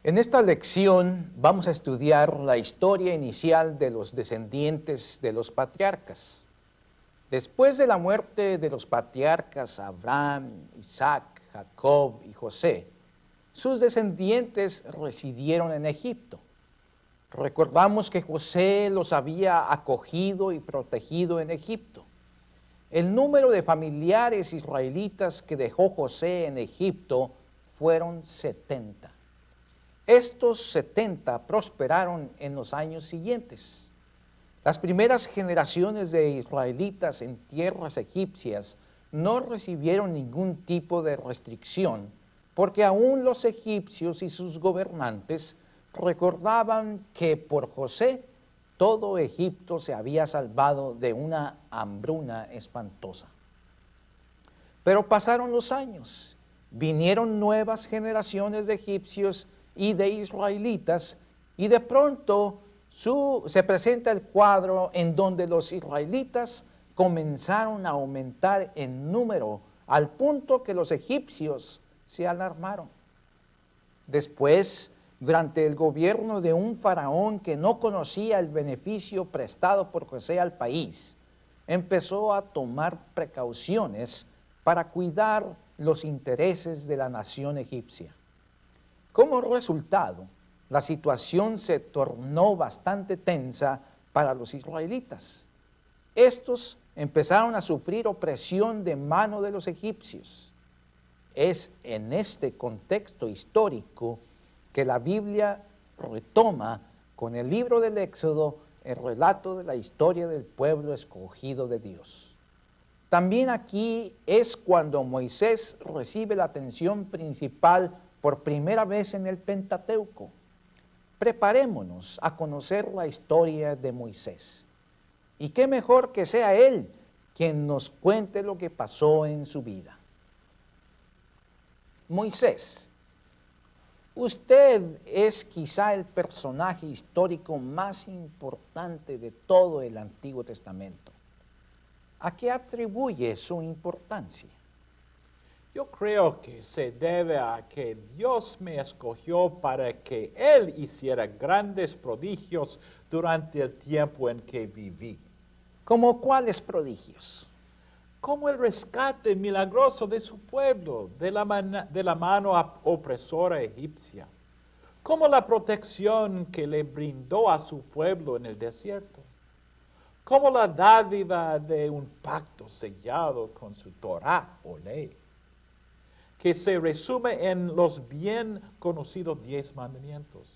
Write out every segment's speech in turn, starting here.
En esta lección vamos a estudiar la historia inicial de los descendientes de los patriarcas. Después de la muerte de los patriarcas Abraham, Isaac, Jacob y José, sus descendientes residieron en Egipto. Recordamos que José los había acogido y protegido en Egipto. El número de familiares israelitas que dejó José en Egipto fueron 70. Estos 70 prosperaron en los años siguientes. Las primeras generaciones de israelitas en tierras egipcias no recibieron ningún tipo de restricción, porque aún los egipcios y sus gobernantes recordaban que por José todo Egipto se había salvado de una hambruna espantosa. Pero pasaron los años, vinieron nuevas generaciones de egipcios y de israelitas, y de pronto se presenta el cuadro en donde los israelitas comenzaron a aumentar en número, al punto que los egipcios se alarmaron. Después, durante el gobierno de un faraón que no conocía el beneficio prestado por José al país, empezó a tomar precauciones para cuidar los intereses de la nación egipcia. Como resultado, la situación se tornó bastante tensa para los israelitas. Estos empezaron a sufrir opresión de mano de los egipcios. Es en este contexto histórico que la Biblia retoma con el libro del Éxodo el relato de la historia del pueblo escogido de Dios. También aquí es cuando Moisés recibe la atención principal por primera vez en el Pentateuco. Preparémonos a conocer la historia de Moisés. Y qué mejor que sea él quien nos cuente lo que pasó en su vida. Moisés, usted es quizá el personaje histórico más importante de todo el Antiguo Testamento. ¿A qué atribuye su importancia? Yo creo que se debe a que Dios me escogió para que Él hiciera grandes prodigios durante el tiempo en que viví. ¿Cómo cuáles prodigios? Como el rescate milagroso de su pueblo de la mano opresora egipcia. Como la protección que le brindó a su pueblo en el desierto. Como la dádiva de un pacto sellado con su Torá o ley, que se resume en los bien conocidos 10 mandamientos.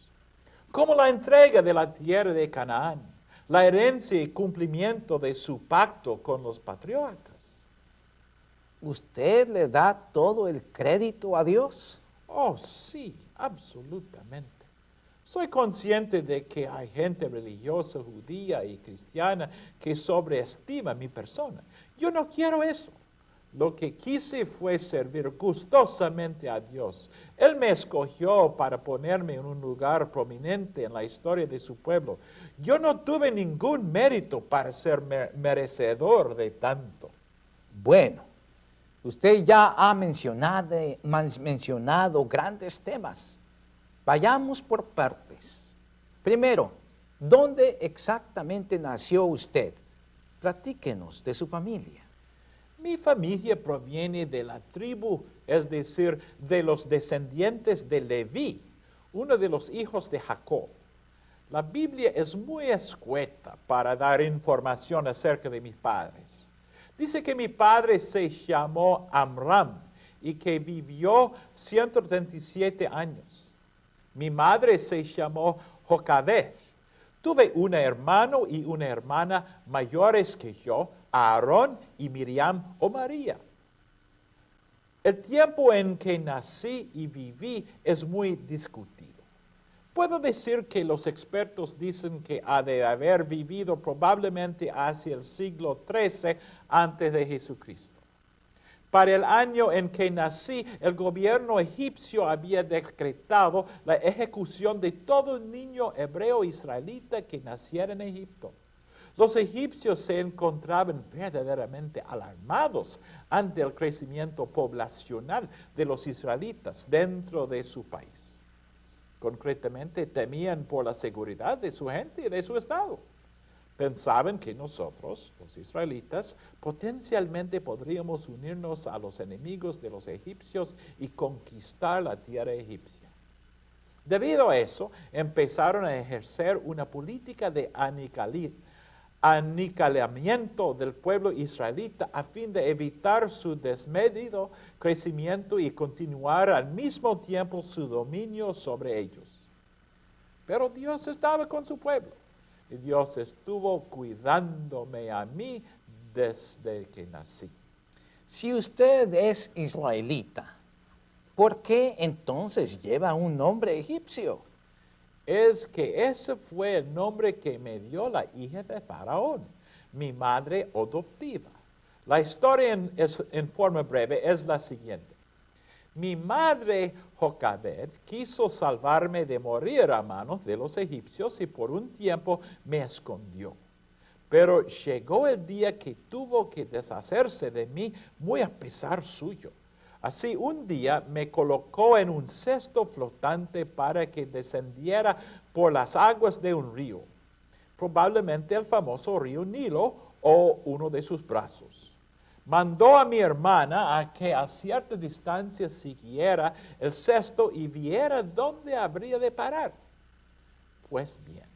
Como la entrega de la tierra de Canaán, la herencia y cumplimiento de su pacto con los patriarcas. ¿Usted le da todo el crédito a Dios? Oh, sí, absolutamente. Soy consciente de que hay gente religiosa, judía y cristiana que sobreestima mi persona. Yo no quiero eso. Lo que quise fue servir gustosamente a Dios. Él me escogió para ponerme en un lugar prominente en la historia de su pueblo. Yo no tuve ningún mérito para ser merecedor de tanto. Bueno, usted ya ha mencionado grandes temas. Vayamos por partes. Primero, ¿dónde exactamente nació usted? Platíquenos de su familia. Mi familia proviene de la tribu, es decir, de los descendientes de Leví, uno de los hijos de Jacob. La Biblia es muy escueta para dar información acerca de mis padres. Dice que mi padre se llamó Amram y que vivió 137 años. Mi madre se llamó Jocabed. Tuve un hermano y una hermana mayores que yo, Aarón y Miriam o María. El tiempo en que nací y viví es muy discutido. Puedo decir que los expertos dicen que ha de haber vivido probablemente hacia el siglo XIII antes de Jesucristo. Para el año en que nací, el gobierno egipcio había decretado la ejecución de todo niño hebreo israelita que naciera en Egipto. Los egipcios se encontraban verdaderamente alarmados ante el crecimiento poblacional de los israelitas dentro de su país. Concretamente, temían por la seguridad de su gente y de su estado. Pensaban que nosotros, los israelitas, potencialmente podríamos unirnos a los enemigos de los egipcios y conquistar la tierra egipcia. Debido a eso, empezaron a ejercer una política de aniquilamiento del pueblo israelita a fin de evitar su desmedido crecimiento y continuar al mismo tiempo su dominio sobre ellos. Pero Dios estaba con su pueblo y Dios estuvo cuidándome a mí desde que nací. Si usted es israelita, ¿por qué entonces lleva un nombre egipcio? Es que ese fue el nombre que me dio la hija de Faraón, mi madre adoptiva. La historia en forma breve es la siguiente. Mi madre Jocabed quiso salvarme de morir a manos de los egipcios y por un tiempo me escondió. Pero llegó el día que tuvo que deshacerse de mí muy a pesar suyo. Así un día me colocó en un cesto flotante para que descendiera por las aguas de un río, probablemente el famoso río Nilo o uno de sus brazos. Mandó a mi hermana a que a cierta distancia siguiera el cesto y viera dónde habría de parar. Pues bien,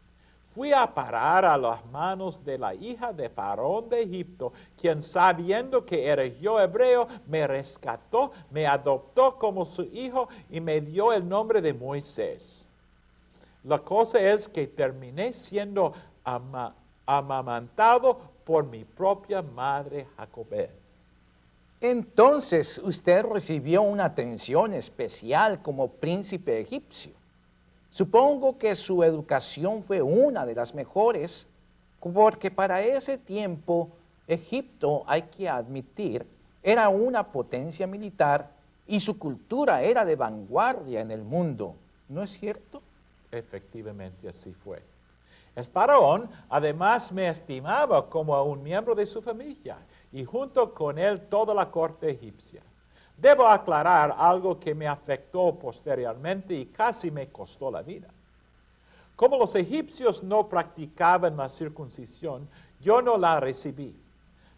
fui a parar a las manos de la hija de Faraón de Egipto, quien sabiendo que era yo hebreo, me rescató, me adoptó como su hijo y me dio el nombre de Moisés. La cosa es que terminé siendo amamantado por mi propia madre Jacobed. Entonces usted recibió una atención especial como príncipe egipcio. Supongo que su educación fue una de las mejores, porque para ese tiempo Egipto, hay que admitir, era una potencia militar y su cultura era de vanguardia en el mundo. ¿No es cierto? Efectivamente así fue. El faraón además me estimaba como a un miembro de su familia y junto con él toda la corte egipcia. Debo aclarar algo que me afectó posteriormente y casi me costó la vida. Como los egipcios no practicaban la circuncisión, yo no la recibí.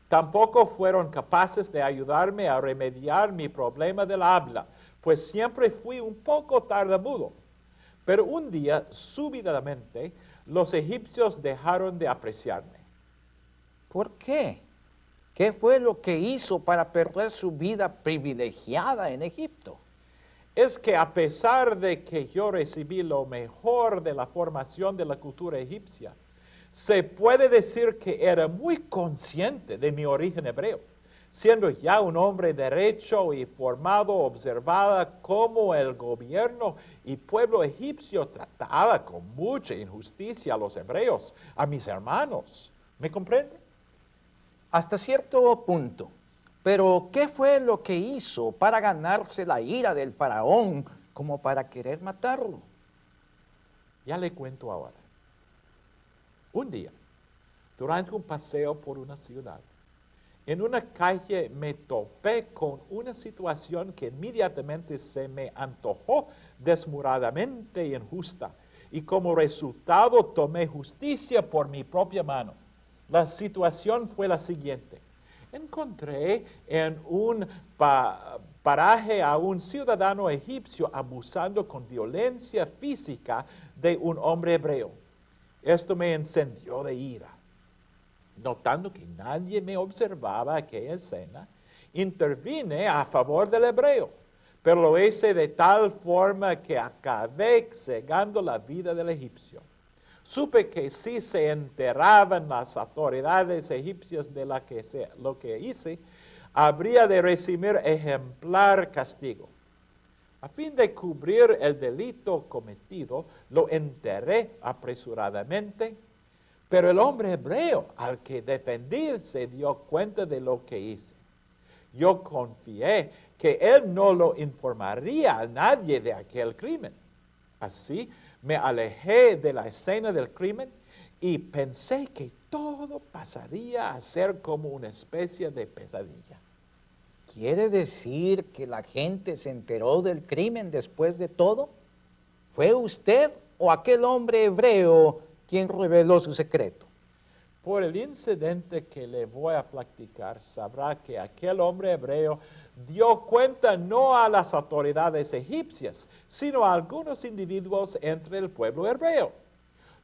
Tampoco fueron capaces de ayudarme a remediar mi problema del habla, pues siempre fui un poco tartamudo. Pero un día, súbitamente, los egipcios dejaron de apreciarme. ¿Por qué? ¿Qué fue lo que hizo para perder su vida privilegiada en Egipto? Es que a pesar de que yo recibí lo mejor de la formación de la cultura egipcia, se puede decir que era muy consciente de mi origen hebreo. Siendo ya un hombre derecho y formado, observaba cómo el gobierno y pueblo egipcio trataba con mucha injusticia a los hebreos, a mis hermanos. ¿Me comprende? Hasta cierto punto. Pero, ¿qué fue lo que hizo para ganarse la ira del faraón como para querer matarlo? Ya le cuento ahora. Un día, durante un paseo por una ciudad, en una calle me topé con una situación que inmediatamente se me antojó desmesuradamente injusta y como resultado tomé justicia por mi propia mano. La situación fue la siguiente. Encontré en un paraje a un ciudadano egipcio abusando con violencia física de un hombre hebreo. Esto me encendió de ira. Notando que nadie me observaba aquella escena, intervine a favor del hebreo, pero lo hice de tal forma que acabé cegando la vida del egipcio. Supe que si se enteraban las autoridades egipcias de lo que hice, habría de recibir ejemplar castigo. A fin de cubrir el delito cometido, lo enterré apresuradamente, pero el hombre hebreo al que defendí se dio cuenta de lo que hice. Yo confié que él no lo informaría a nadie de aquel crimen. Así me alejé de la escena del crimen y pensé que todo pasaría a ser como una especie de pesadilla. ¿Quiere decir que la gente se enteró del crimen después de todo? ¿Fue usted o aquel hombre hebreo quien reveló su secreto? Por el incidente que le voy a platicar, sabrá que aquel hombre hebreo dio cuenta no a las autoridades egipcias, sino a algunos individuos entre el pueblo hebreo.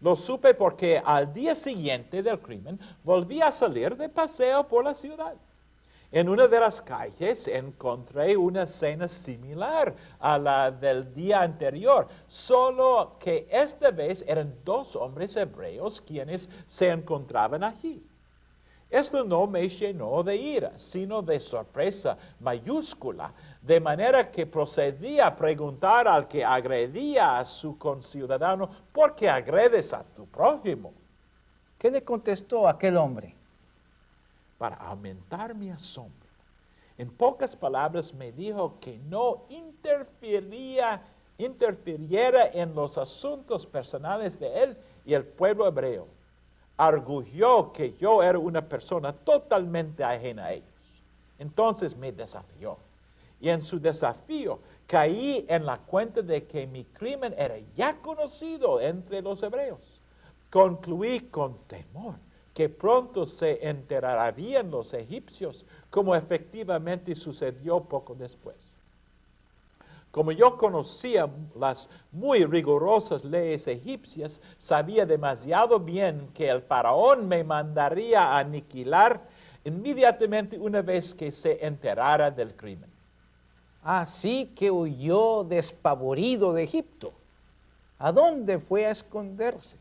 Lo supe porque al día siguiente del crimen volví a salir de paseo por la ciudad. En una de las calles encontré una escena similar a la del día anterior, solo que esta vez eran dos hombres hebreos quienes se encontraban allí. Esto no me llenó de ira, sino de sorpresa mayúscula, de manera que procedí a preguntar al que agredía a su conciudadano, ¿por qué agredes a tu prójimo? ¿Qué le contestó aquel hombre? Para aumentar mi asombro, en pocas palabras me dijo que no interfiriera en los asuntos personales de él y el pueblo hebreo. Arguyó que yo era una persona totalmente ajena a ellos. Entonces me desafió. Y en su desafío caí en la cuenta de que mi crimen era ya conocido entre los hebreos. Concluí con temor que pronto se enterarían los egipcios, como efectivamente sucedió poco después. Como yo conocía las muy rigurosas leyes egipcias, sabía demasiado bien que el faraón me mandaría a aniquilar inmediatamente una vez que se enterara del crimen. Así que huyó despavorido de Egipto. ¿A dónde fue a esconderse?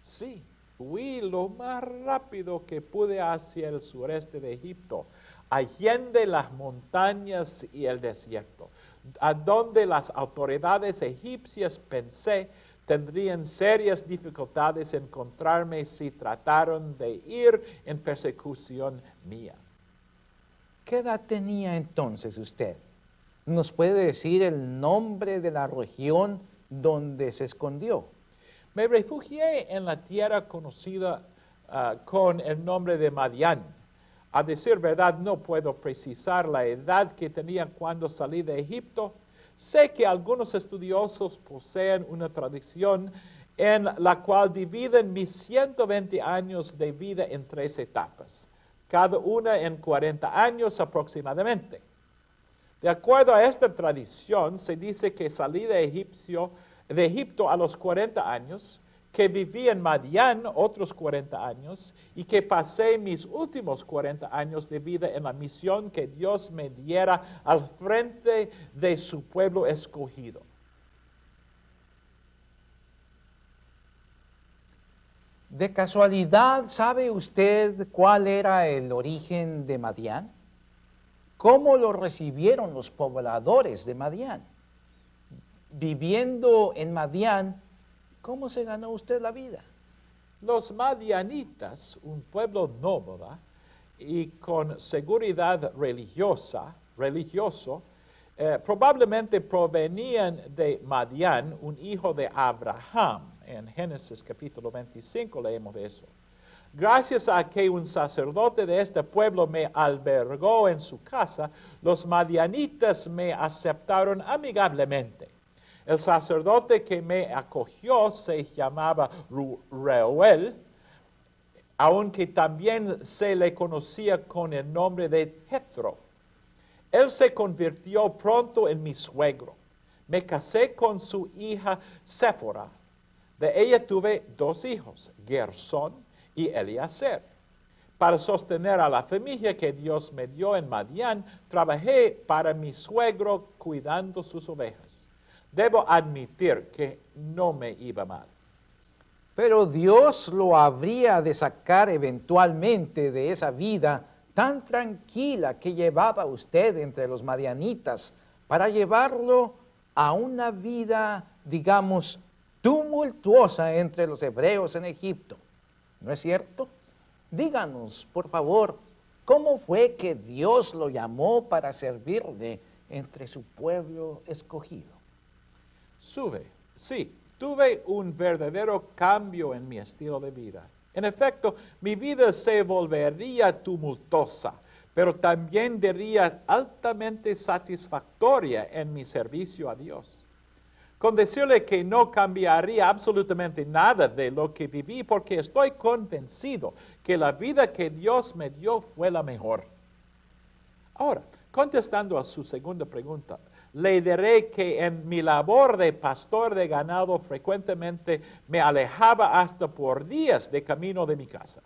Sí, huí lo más rápido que pude hacia el sureste de Egipto, allende las montañas y el desierto, a donde las autoridades egipcias pensé tendrían serias dificultades en encontrarme si trataron de ir en persecución mía. ¿Qué edad tenía entonces usted? ¿Nos puede decir el nombre de la región donde se escondió? Me refugié en la tierra conocida con el nombre de Madián. A decir verdad, no puedo precisar la edad que tenía cuando salí de Egipto. Sé que algunos estudiosos poseen una tradición en la cual dividen mis 120 años de vida en 3 etapas, cada una en 40 años aproximadamente. De acuerdo a esta tradición, se dice que salí de Egipto a los 40 años, que viví en Madián otros 40 años y que pasé mis últimos 40 años de vida en la misión que Dios me diera al frente de su pueblo escogido. ¿De casualidad sabe usted cuál era el origen de Madián? ¿Cómo lo recibieron los pobladores de Madián? Viviendo en Madián, ¿cómo se ganó usted la vida? Los madianitas, un pueblo nómada y con seguridad religioso, probablemente provenían de Madián, un hijo de Abraham. En Génesis capítulo 25 leemos de eso. Gracias a que un sacerdote de este pueblo me albergó en su casa, los madianitas me aceptaron amigablemente. El sacerdote que me acogió se llamaba Reuel, aunque también se le conocía con el nombre de Jethro. Él se convirtió pronto en mi suegro. Me casé con su hija Séfora. De ella tuve 2 hijos, Gersón y Eliezer. Para sostener a la familia que Dios me dio en Madián, trabajé para mi suegro cuidando sus ovejas. Debo admitir que no me iba mal. Pero Dios lo habría de sacar eventualmente de esa vida tan tranquila que llevaba usted entre los madianitas para llevarlo a una vida, digamos, tumultuosa entre los hebreos en Egipto. ¿No es cierto? Díganos, por favor, ¿cómo fue que Dios lo llamó para servirle entre su pueblo escogido? Tuve un verdadero cambio en mi estilo de vida. En efecto, mi vida se volvería tumultuosa, pero también diría altamente satisfactoria en mi servicio a Dios. con decirle que no cambiaría absolutamente nada de lo que viví porque estoy convencido que la vida que Dios me dio fue la mejor. Ahora, contestando a su segunda pregunta, le diré que en mi labor de pastor de ganado frecuentemente me alejaba hasta por días de camino de mi casa,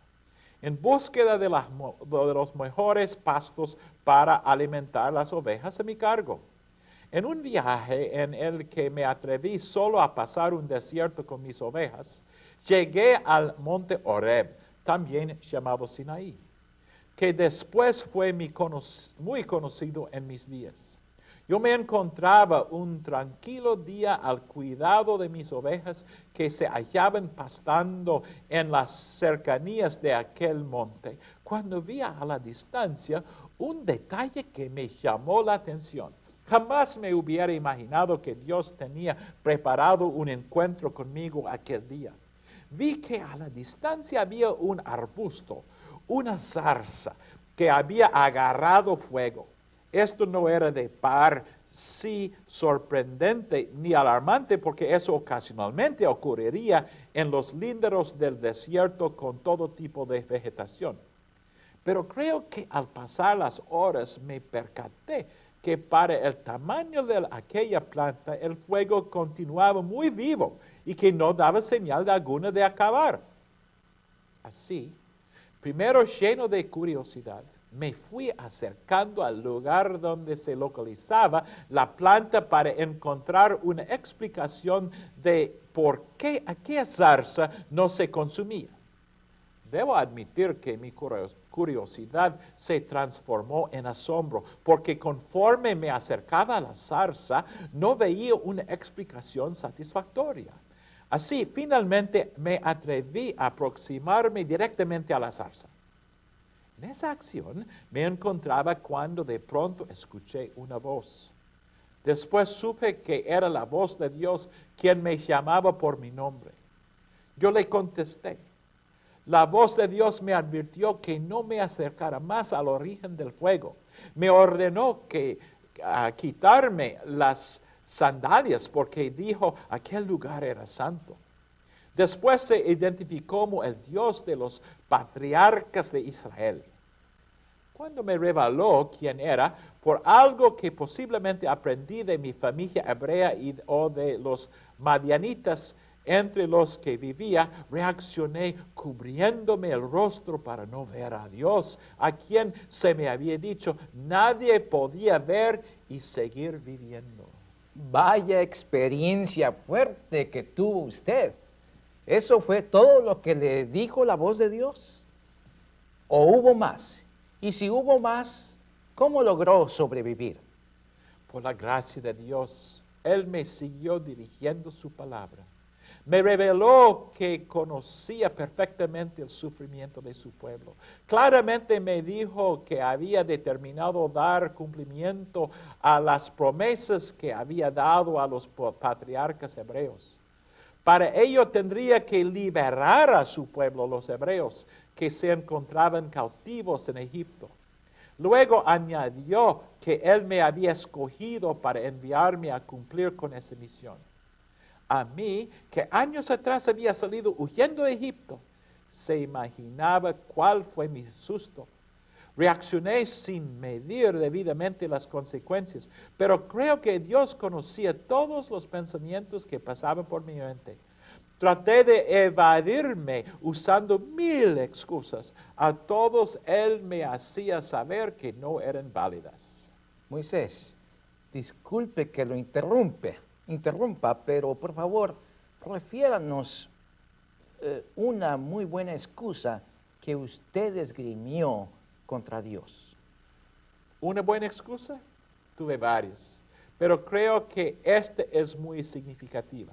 en búsqueda de los mejores pastos para alimentar las ovejas a mi cargo. En un viaje en el que me atreví solo a pasar un desierto con mis ovejas, llegué al monte Horeb, también llamado Sinaí, que después fue muy conocido en mis días. Yo me encontraba un tranquilo día al cuidado de mis ovejas que se hallaban pastando en las cercanías de aquel monte, cuando vi a la distancia un detalle que me llamó la atención. Jamás me hubiera imaginado que Dios tenía preparado un encuentro conmigo aquel día. Vi que a la distancia había un arbusto, una zarza, que había agarrado fuego. Esto no era de par sí sorprendente ni alarmante, porque eso ocasionalmente ocurriría en los linderos del desierto con todo tipo de vegetación. Pero creo que al pasar las horas me percaté que para el tamaño de aquella planta el fuego continuaba muy vivo y que no daba señal alguna de acabar. Así, primero lleno de curiosidad, me fui acercando al lugar donde se localizaba la planta para encontrar una explicación de por qué aquella zarza no se consumía. Debo admitir que mi curiosidad se transformó en asombro, porque conforme me acercaba a la zarza, no veía una explicación satisfactoria. Así, finalmente me atreví a aproximarme directamente a la zarza. En esa acción me encontraba cuando de pronto escuché una voz. Después supe que era la voz de Dios quien me llamaba por mi nombre. Yo le contesté. La voz de Dios me advirtió que no me acercara más al origen del fuego. Me ordenó que quitarme las sandalias porque dijo aquel lugar era santo. Después se identificó como el Dios de los patriarcas de Israel. Cuando me reveló quién era, por algo que posiblemente aprendí de mi familia hebrea o de los madianitas entre los que vivía, reaccioné cubriéndome el rostro para no ver a Dios, a quien se me había dicho nadie podía ver y seguir viviendo. Vaya experiencia fuerte que tuvo usted. ¿Eso fue todo lo que le dijo la voz de Dios? ¿O hubo más? Y si hubo más, ¿cómo logró sobrevivir? Por la gracia de Dios, Él me siguió dirigiendo su palabra. Me reveló que conocía perfectamente el sufrimiento de su pueblo. Claramente me dijo que había determinado dar cumplimiento a las promesas que había dado a los patriarcas hebreos. Para ello tendría que liberar a su pueblo, los hebreos, que se encontraban cautivos en Egipto. Luego añadió que Él me había escogido para enviarme a cumplir con esa misión. A mí, que años atrás había salido huyendo de Egipto, se imaginaba cuál fue mi susto. Reaccioné sin medir debidamente las consecuencias, pero creo que Dios conocía todos los pensamientos que pasaban por mi mente. Traté de evadirme usando 1000 excusas. A todos Él me hacía saber que no eran válidas. Moisés, disculpe que lo interrumpa, pero por favor, refiéranos una muy buena excusa que usted esgrimió contra Dios. ¿Una buena excusa? Tuve varias, pero creo que esta es muy significativa.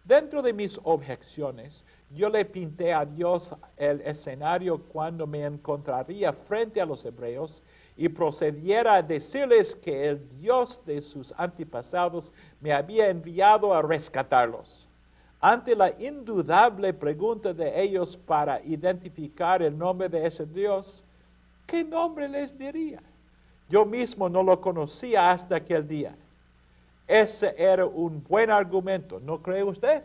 Dentro de mis objeciones, yo le pinté a Dios el escenario cuando me encontraría frente a los hebreos y procediera a decirles que el Dios de sus antepasados me había enviado a rescatarlos. Ante la indudable pregunta de ellos para identificar el nombre de ese Dios, ¿qué nombre les diría? Yo mismo no lo conocía hasta aquel día. Ese era un buen argumento, ¿no cree usted?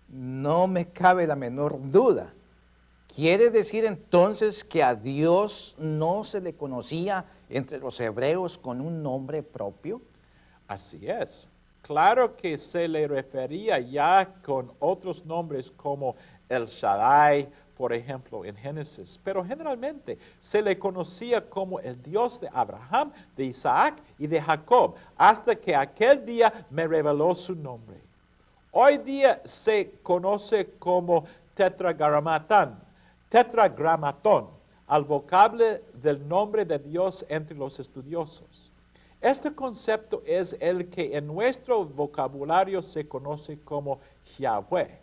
No me cabe la menor duda. ¿Quiere decir entonces que a Dios no se le conocía entre los hebreos con un nombre propio? Así es. Claro que se le refería ya con otros nombres como El Shaddai, por ejemplo, en Génesis, pero generalmente se le conocía como el Dios de Abraham, de Isaac y de Jacob, hasta que aquel día me reveló su nombre. Hoy día se conoce como tetragramatón, al vocable del nombre de Dios entre los estudiosos. Este concepto es el que en nuestro vocabulario se conoce como Yahweh.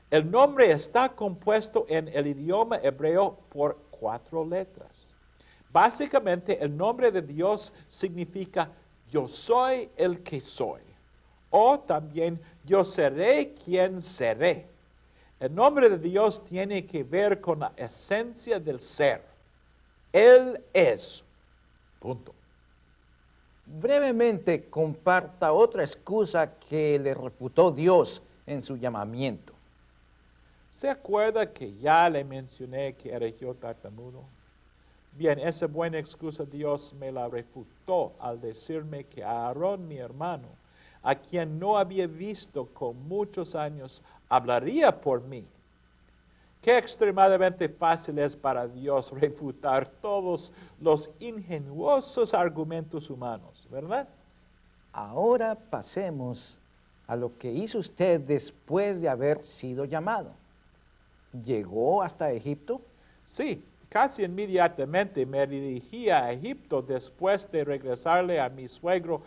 El nombre está compuesto en el idioma hebreo por 4 letras. Básicamente, el nombre de Dios significa yo soy el que soy, o también yo seré quien seré. El nombre de Dios tiene que ver con la esencia del ser. Él es. Punto. Brevemente comparta otra excusa que le refutó Dios en su llamamiento. ¿Se acuerda que ya le mencioné que era yo tartamudo? Bien, esa buena excusa Dios me la refutó al decirme que Aarón, mi hermano, a quien no había visto con muchos años, hablaría por mí. Qué extremadamente fácil es para Dios refutar todos los ingenuosos argumentos humanos, ¿verdad? Ahora pasemos a lo que hizo usted después de haber sido llamado. ¿Llegó hasta Egipto? Sí, casi inmediatamente me dirigí a Egipto después de regresarle a mi suegro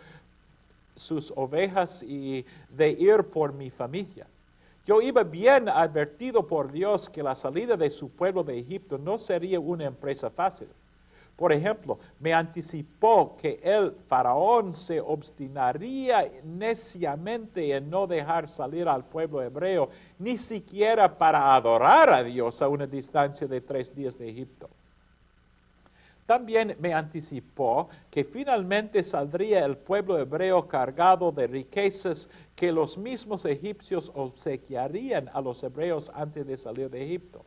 sus ovejas y de ir por mi familia. Yo iba bien advertido por Dios que la salida de su pueblo de Egipto no sería una empresa fácil. Por ejemplo, me anticipó que el faraón se obstinaría neciamente en no dejar salir al pueblo hebreo, ni siquiera para adorar a Dios a una distancia de 3 días de Egipto. También me anticipó que finalmente saldría el pueblo hebreo cargado de riquezas que los mismos egipcios obsequiarían a los hebreos antes de salir de Egipto.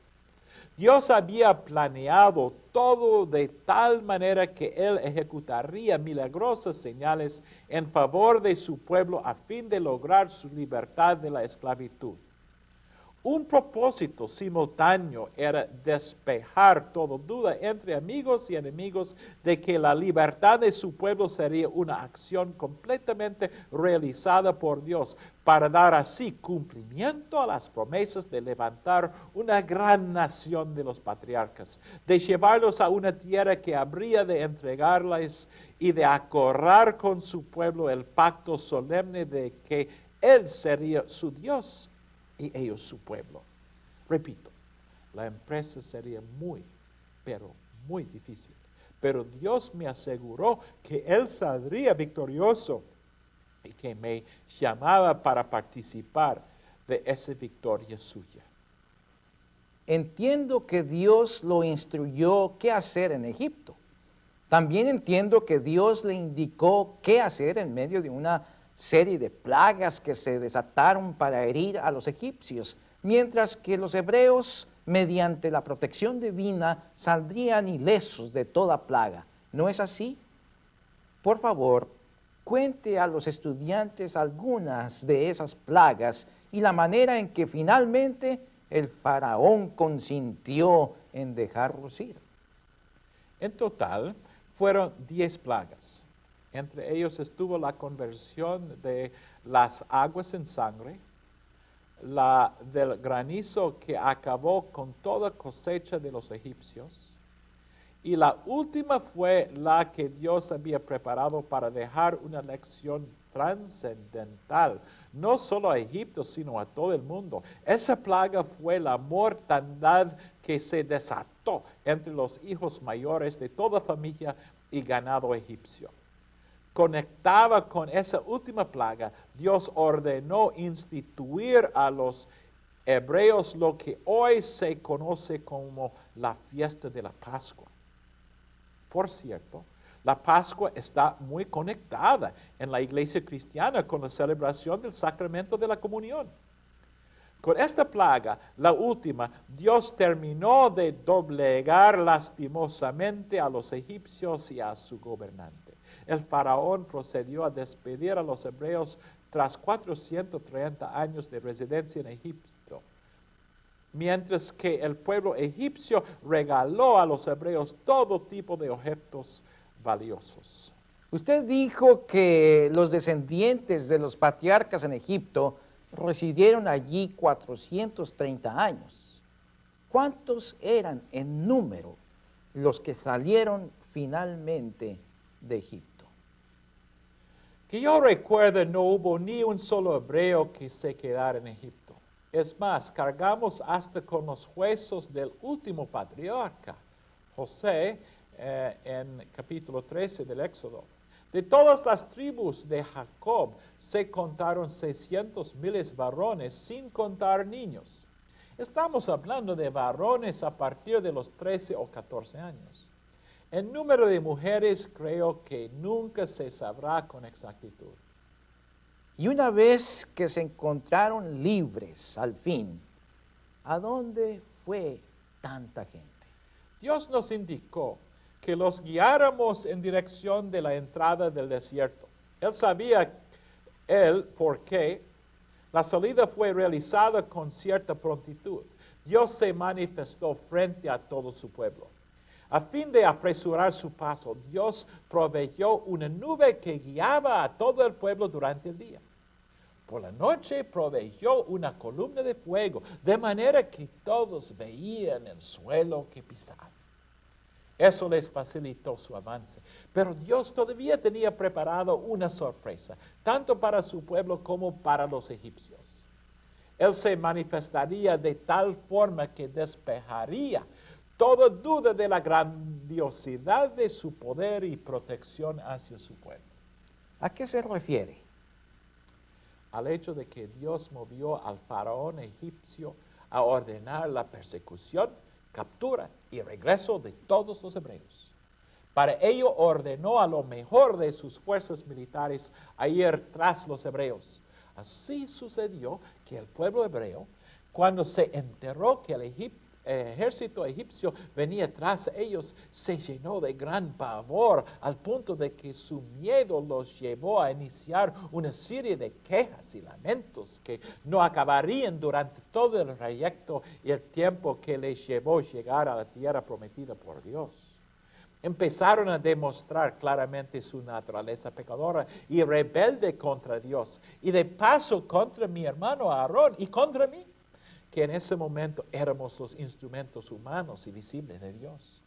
Dios había planeado todo de tal manera que Él ejecutaría milagrosas señales en favor de su pueblo a fin de lograr su libertad de la esclavitud. Un propósito simultáneo era despejar toda duda entre amigos y enemigos de que la libertad de su pueblo sería una acción completamente realizada por Dios para dar así cumplimiento a las promesas de levantar una gran nación de los patriarcas, de llevarlos a una tierra que habría de entregarles y de acordar con su pueblo el pacto solemne de que Él sería su Dios y ellos su pueblo. Repito, la empresa sería pero muy difícil. Pero Dios me aseguró que Él saldría victorioso y que me llamaba para participar de esa victoria suya. Entiendo que Dios lo instruyó qué hacer en Egipto. También entiendo que Dios le indicó qué hacer en medio de una serie de plagas que se desataron para herir a los egipcios, mientras que los hebreos, mediante la protección divina, saldrían ilesos de toda plaga. ¿No es así? Por favor, cuente a los estudiantes algunas de esas plagas y la manera en que finalmente el faraón consintió en dejarlos ir. En total, fueron 10 plagas. Entre ellos estuvo la conversión de las aguas en sangre, la del granizo que acabó con toda cosecha de los egipcios, y la última fue la que Dios había preparado para dejar una lección trascendental, no solo a Egipto, sino a todo el mundo. Esa plaga fue la mortandad que se desató entre los hijos mayores de toda familia y ganado egipcio. Conectaba con esa última plaga, Dios ordenó instituir a los hebreos lo que hoy se conoce como la fiesta de la Pascua. Por cierto, La Pascua está muy conectada en la iglesia cristiana con la celebración del sacramento de la comunión. Con esta plaga, la última, Dios terminó de doblegar lastimosamente a los egipcios y a su gobernante. El faraón procedió a despedir a los hebreos tras 430 años de residencia en Egipto, mientras que el pueblo egipcio regaló a los hebreos todo tipo de objetos valiosos. Usted dijo que los descendientes de los patriarcas en Egipto residieron allí 430 años. ¿Cuántos eran en número los que salieron finalmente de Egipto? Que yo recuerde, no hubo ni un solo hebreo que se quedara en Egipto. Es más, cargamos hasta con los huesos del último patriarca, José, en capítulo 13 del Éxodo. De todas las tribus de Jacob se contaron 600,000 varones, sin contar niños. Estamos hablando de varones a partir de los 13 o 14 años. El número de mujeres creo que nunca se sabrá con exactitud. Y una vez que se encontraron libres al fin, ¿a dónde fue tanta gente? Dios nos indicó que los guiáramos en dirección de la entrada del desierto. Él sabía por qué. La salida fue realizada con cierta prontitud. Dios se manifestó frente a todo su pueblo. A fin de apresurar su paso, Dios proveyó una nube que guiaba a todo el pueblo durante el día. Por la noche proveyó una columna de fuego, de manera que todos veían el suelo que pisaban. Eso les facilitó su avance. Pero Dios todavía tenía preparado una sorpresa, tanto para su pueblo como para los egipcios. Él se manifestaría de tal forma que despejaría toda duda de la grandiosidad de su poder y protección hacia su pueblo. ¿A qué se refiere? Al hecho de que Dios movió al faraón egipcio a ordenar la persecución, captura y regreso de todos los hebreos. Para ello ordenó a lo mejor de sus fuerzas militares a ir tras los hebreos. Así sucedió que el pueblo hebreo, cuando se enteró que el ejército egipcio venía tras ellos, se llenó de gran pavor, al punto de que su miedo los llevó a iniciar una serie de quejas y lamentos que no acabarían durante todo el trayecto y el tiempo que les llevó llegar a la tierra prometida por Dios. Empezaron a demostrar claramente su naturaleza pecadora y rebelde contra Dios, y de paso contra mi hermano Aarón y contra mí, que en ese momento éramos los instrumentos humanos y visibles de Dios.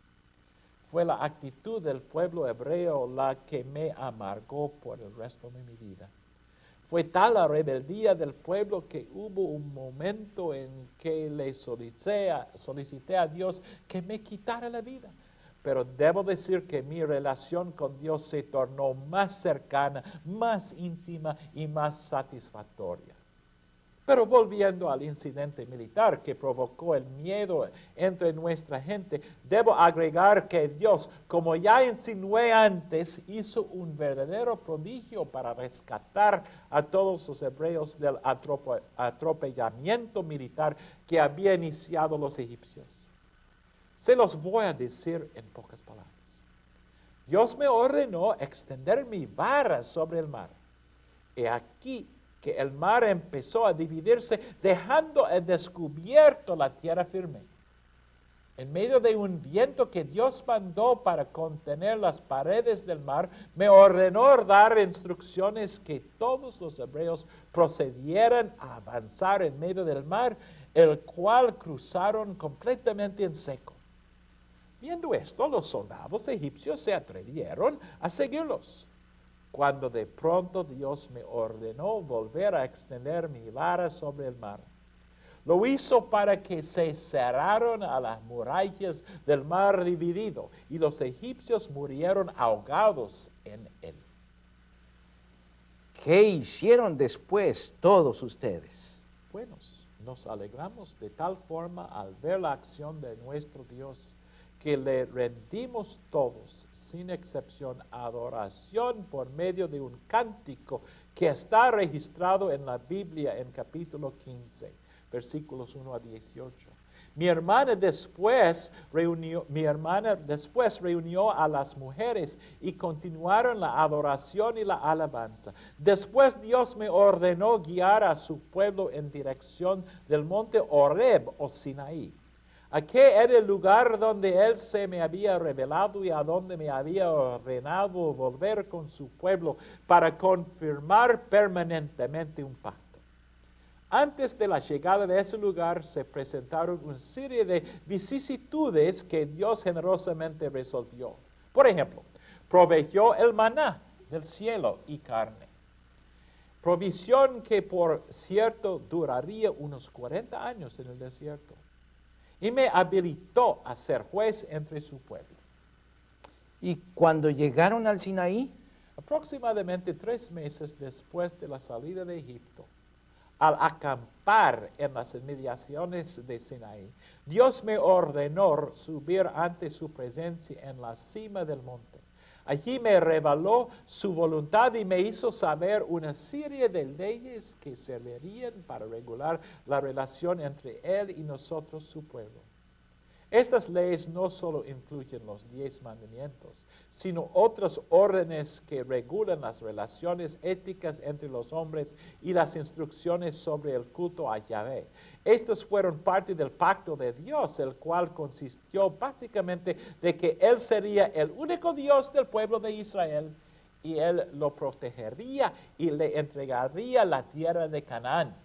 Fue la actitud del pueblo hebreo la que me amargó por el resto de mi vida. Fue tal la rebeldía del pueblo que hubo un momento en que le solicité a Dios que me quitara la vida. Pero debo decir que mi relación con Dios se tornó más cercana, más íntima y más satisfactoria. Pero volviendo al incidente militar que provocó el miedo entre nuestra gente, debo agregar que Dios, como ya insinué antes, hizo un verdadero prodigio para rescatar a todos los hebreos del atropellamiento militar que había iniciado los egipcios. Se los voy a decir en pocas palabras. Dios me ordenó extender mi vara sobre el mar. He aquí que el mar empezó a dividirse, dejando al descubierto la tierra firme. En medio de un viento que Dios mandó para contener las paredes del mar, me ordenó dar instrucciones que todos los hebreos procedieran a avanzar en medio del mar, el cual cruzaron completamente en seco. Viendo esto, los soldados egipcios se atrevieron a seguirlos, cuando de pronto Dios me ordenó volver a extender mi vara sobre el mar. Lo hizo para que se cerraran a las murallas del mar dividido, y los egipcios murieron ahogados en él. ¿Qué hicieron después todos ustedes? Bueno, nos alegramos de tal forma al ver la acción de nuestro Dios, que le rendimos todos, sin excepción, adoración por medio de un cántico que está registrado en la Biblia en capítulo 15, versículos 1 a 18. Mi hermana después reunió a las mujeres y continuaron la adoración y la alabanza. Después Dios me ordenó guiar a su pueblo en dirección del monte Horeb o Sinaí. Aquel era el lugar donde Él se me había revelado y a donde me había ordenado volver con su pueblo para confirmar permanentemente un pacto. Antes de la llegada de ese lugar se presentaron una serie de vicisitudes que Dios generosamente resolvió. Por ejemplo, proveyó el maná del cielo y carne. Provisión que por cierto duraría unos 40 años en el desierto. Y me habilitó a ser juez entre su pueblo. Y cuando llegaron al Sinaí, Aproximadamente 3 meses después de la salida de Egipto, al acampar en las inmediaciones de Sinaí, Dios me ordenó subir ante su presencia en la cima del monte. Allí me reveló su voluntad y me hizo saber una serie de leyes que servirían para regular la relación entre Él y nosotros, su pueblo. Estas leyes no solo incluyen los 10 mandamientos, sino otras órdenes que regulan las relaciones éticas entre los hombres y las instrucciones sobre el culto a Yahvé. Estos fueron parte del pacto de Dios, el cual consistió básicamente de que Él sería el único Dios del pueblo de Israel y Él lo protegería y le entregaría la tierra de Canaán.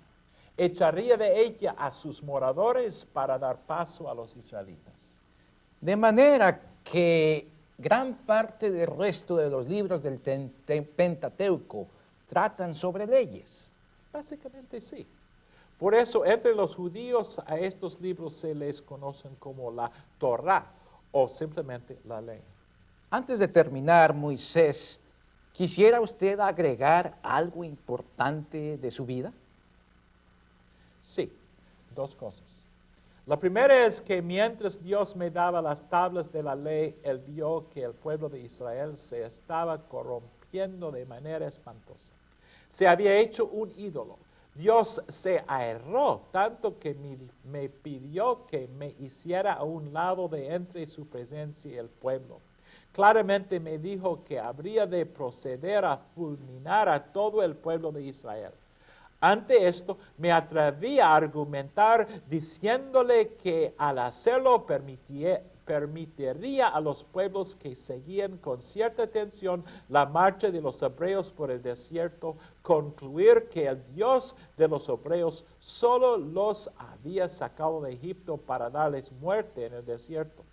Echaría de ella a sus moradores para dar paso a los israelitas. de manera que gran parte del resto de los libros del Pentateuco tratan sobre leyes. Básicamente sí. Por eso entre los judíos a estos libros se les conocen como la Torá o simplemente la ley. Antes de terminar, Moisés, ¿quisiera usted agregar algo importante de su vida? Sí, 2 cosas. La primera es que mientras Dios me daba las tablas de la ley, Él vio que el pueblo de Israel se estaba corrompiendo de manera espantosa. Se había hecho un ídolo. Dios se airó tanto que me pidió que me hiciera a un lado de entre su presencia y el pueblo. Claramente me dijo que habría de proceder a fulminar a todo el pueblo de Israel. Ante esto, me atreví a argumentar diciéndole que al hacerlo permitiría a los pueblos que seguían con cierta atención la marcha de los hebreos por el desierto concluir que el Dios de los hebreos solo los había sacado de Egipto para darles muerte en el desierto.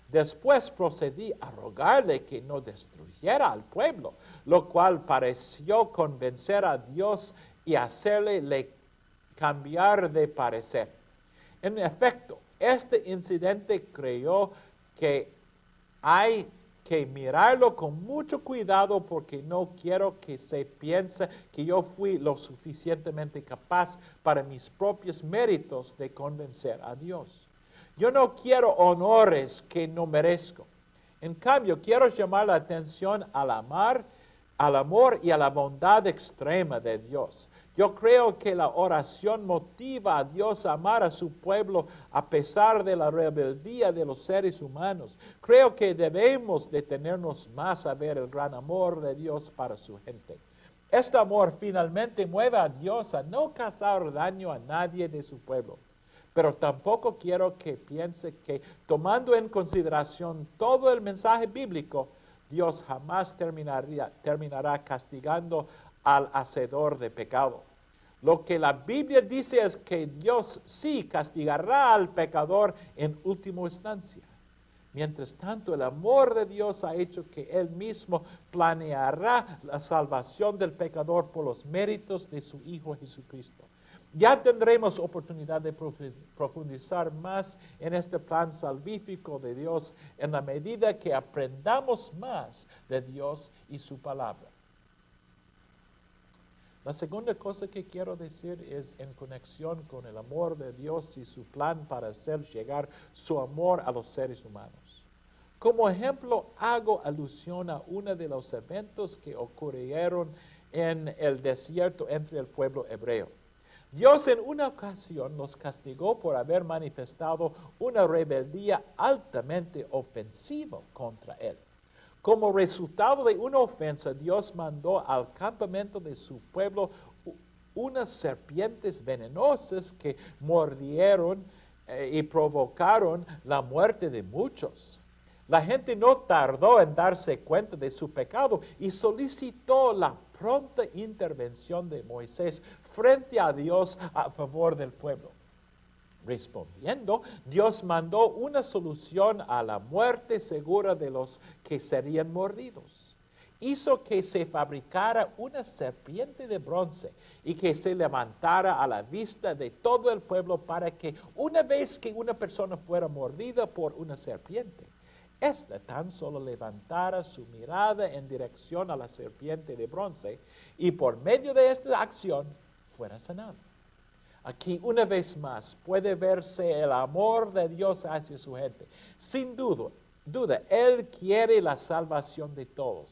Después procedí a rogarle que no destruyera al pueblo, lo cual pareció convencer a Dios y hacerle cambiar de parecer. En efecto, este incidente creyó que hay que mirarlo con mucho cuidado porque no quiero que se piense que yo fui lo suficientemente capaz para mis propios méritos de convencer a Dios. Yo no quiero honores que no merezco. En cambio, quiero llamar la atención al amor y a la bondad extrema de Dios. Yo creo que la oración motiva a Dios a amar a su pueblo a pesar de la rebeldía de los seres humanos. Creo que debemos detenernos más a ver el gran amor de Dios para su gente. Este amor finalmente mueve a Dios a no causar daño a nadie de su pueblo. Pero tampoco quiero que piense que tomando en consideración todo el mensaje bíblico, Dios jamás terminará castigando al hacedor de pecado. Lo que la Biblia dice es que Dios sí castigará al pecador en última instancia. Mientras tanto, el amor de Dios ha hecho que Él mismo planeará la salvación del pecador por los méritos de su Hijo Jesucristo. Ya tendremos oportunidad de profundizar más en este plan salvífico de Dios en la medida que aprendamos más de Dios y su palabra. La segunda cosa que quiero decir es en conexión con el amor de Dios y su plan para hacer llegar su amor a los seres humanos. Como ejemplo, hago alusión a uno de los eventos que ocurrieron en el desierto entre el pueblo hebreo. Dios en una ocasión los castigó por haber manifestado una rebeldía altamente ofensiva contra Él. Como resultado de una ofensa, Dios mandó al campamento de su pueblo unas serpientes venenosas que mordieron y provocaron la muerte de muchos. La gente no tardó en darse cuenta de su pecado y solicitó la pronta intervención de Moisés frente a Dios a favor del pueblo. Respondiendo, Dios mandó una solución a la muerte segura de los que serían mordidos. Hizo que se fabricara una serpiente de bronce y que se levantara a la vista de todo el pueblo para que una vez que una persona fuera mordida por una serpiente, ésta tan solo levantara su mirada en dirección a la serpiente de bronce y por medio de esta acción fuera sanado. Aquí una vez más puede verse el amor de Dios hacia su gente. Sin duda, Él quiere la salvación de todos.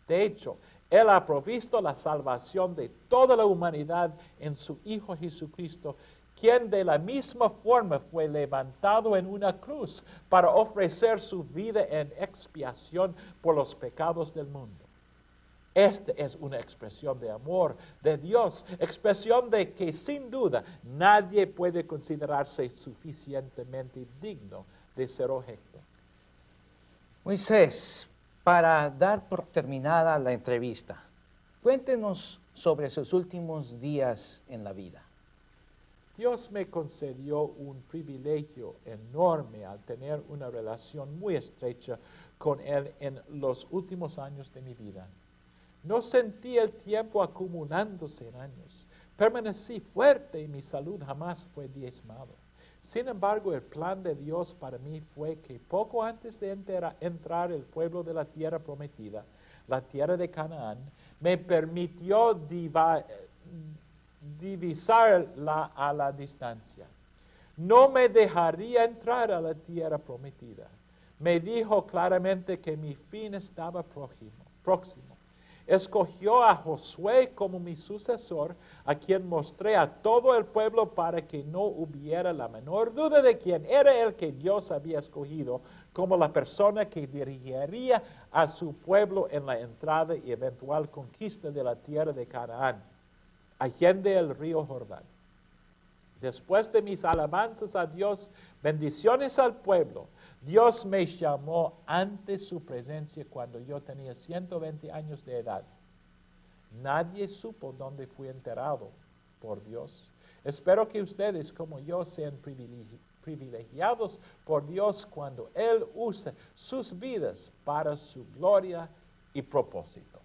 De hecho, Él ha provisto la salvación de toda la humanidad en su Hijo Jesucristo, quien de la misma forma fue levantado en una cruz para ofrecer su vida en expiación por los pecados del mundo. Esta es una expresión de amor de Dios, expresión de que sin duda nadie puede considerarse suficientemente digno de ser objeto. Moisés, para dar por terminada la entrevista, cuéntenos sobre sus últimos días en la vida. Dios me concedió un privilegio enorme al tener una relación muy estrecha con Él en los últimos años de mi vida. No sentí el tiempo acumulándose en años. Permanecí fuerte y mi salud jamás fue diezmado. Sin embargo, el plan de Dios para mí fue que poco antes de entrar el pueblo de la tierra prometida, la tierra de Canaán, me permitió divisarla a la distancia. No me dejaría entrar a la tierra prometida. Me dijo claramente que mi fin estaba próximo. Escogió a Josué como mi sucesor, a quien mostré a todo el pueblo para que no hubiera la menor duda de quién era el que Dios había escogido como la persona que dirigiría a su pueblo en la entrada y eventual conquista de la tierra de Canaán, allende el río Jordán. Después de mis alabanzas a Dios, bendiciones al pueblo, Dios me llamó ante su presencia cuando yo tenía 120 años de edad. Nadie supo dónde fui enterrado por Dios. Espero que ustedes, como yo, sean privilegiados por Dios cuando Él usa sus vidas para su gloria y propósito.